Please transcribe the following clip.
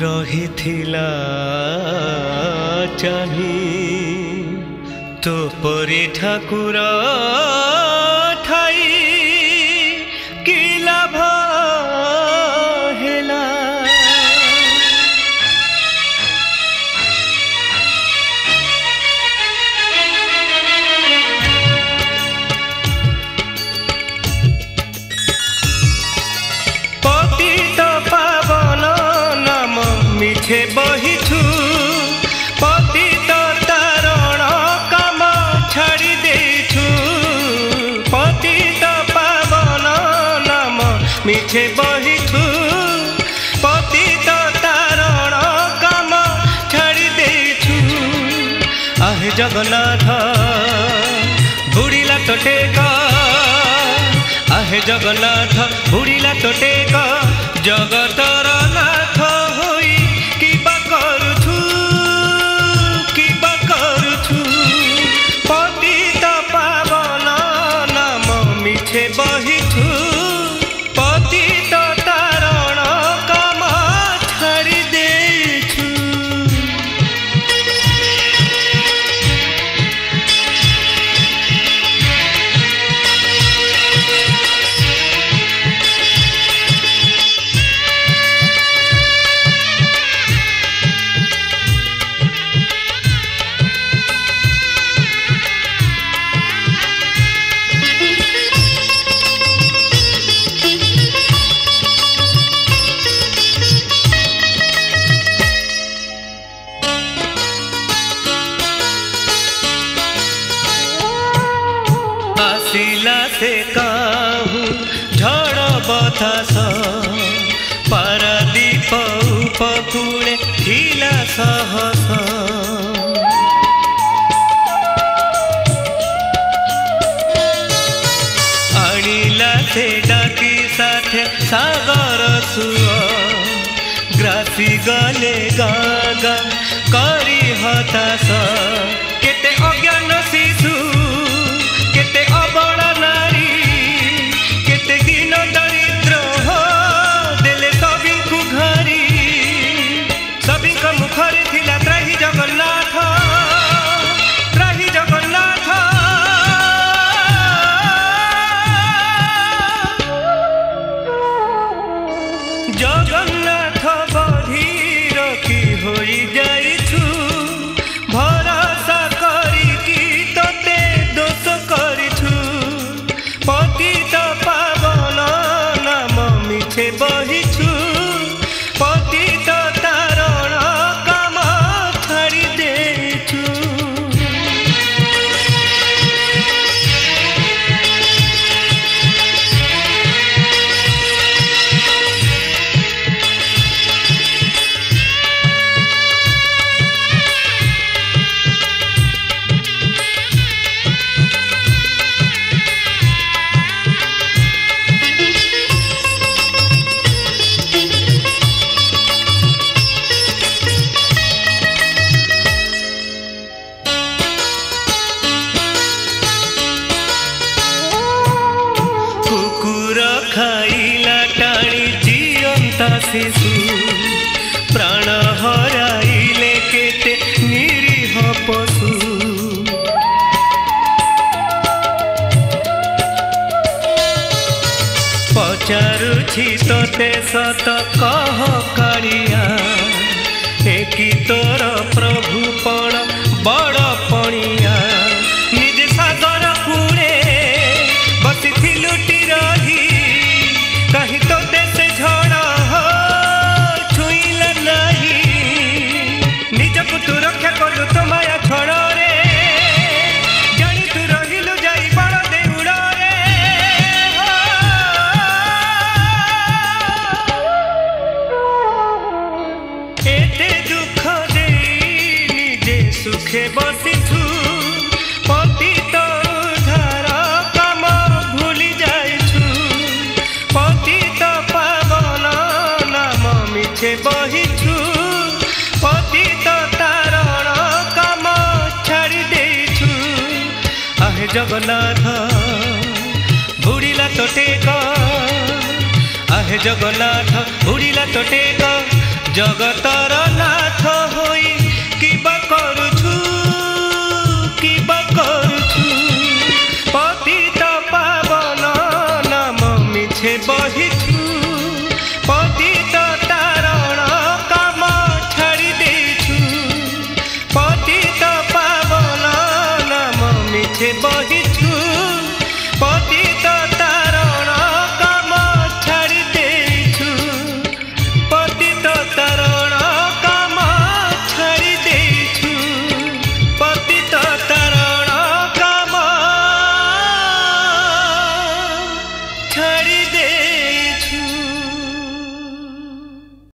रहिथिला चाही तो परे ठाकुर ठाई कि लाभ हेला। पतित पावन नाम मिछे बहिछु पतित तारण काम छाड़ी देछु। पतित पावन नाम मिछे बहिछु पतित तारण काम छाड़ी देछु। आहे जगन्नाथ बुड़िला तो टेका आहे जगन्नाथ बुड़िला तो टेका जगतर नाथ होई किबा करुछु पतित पावन नाम मिछे बहिछु पतित तारण काम छाड़ी देछु। आसिला से काहू झड़ बतास पारादीप उपकूले थिला सहस। आनिला से डाकी साथे सागर सुअ ग्रासी गले गागा करी हताश। केते अज्ञान शिशु केते अबला नारी केते दीन दरिद्र हो देले सभी को घरी। सभी का मुखरे थिला त्राही जगन्नाथ त्राही जगन्नाथ। जगन्नाथ बधीर की होई जाइछु भरोसा करी की तोते दोष करिछु। पतित पावन नाम मिछे बहिछु पतित तारण काम छाड़ी देछु। खाइला टाणी जीवंता शिशु प्राण हराइले केते निरीह पशु। पचारुछि तोते सत कह कालिया एकी तोर प्रभु पण बड़ पणिया। निज सागर कूड़े बसी थिलुटी रही कहीं तो देश झड़ा हो छुईला नहीं। निजक तू रक्षा कलु तो माया छोड़ रे जानी तू रहिलु जाई बड़ देउड़ रे। एते दुख देई निजे सुखे बसिछु पतित उद्धार काम भूली जाइछु। पतित पावन नाम मिछे बहिछु पतित तारण काम छाड़ी देछु। आहे जगन्नाथ बुड़िला तो टेक आहे जगन्नाथ बुड़िला तो टेक जगतर नाथ होई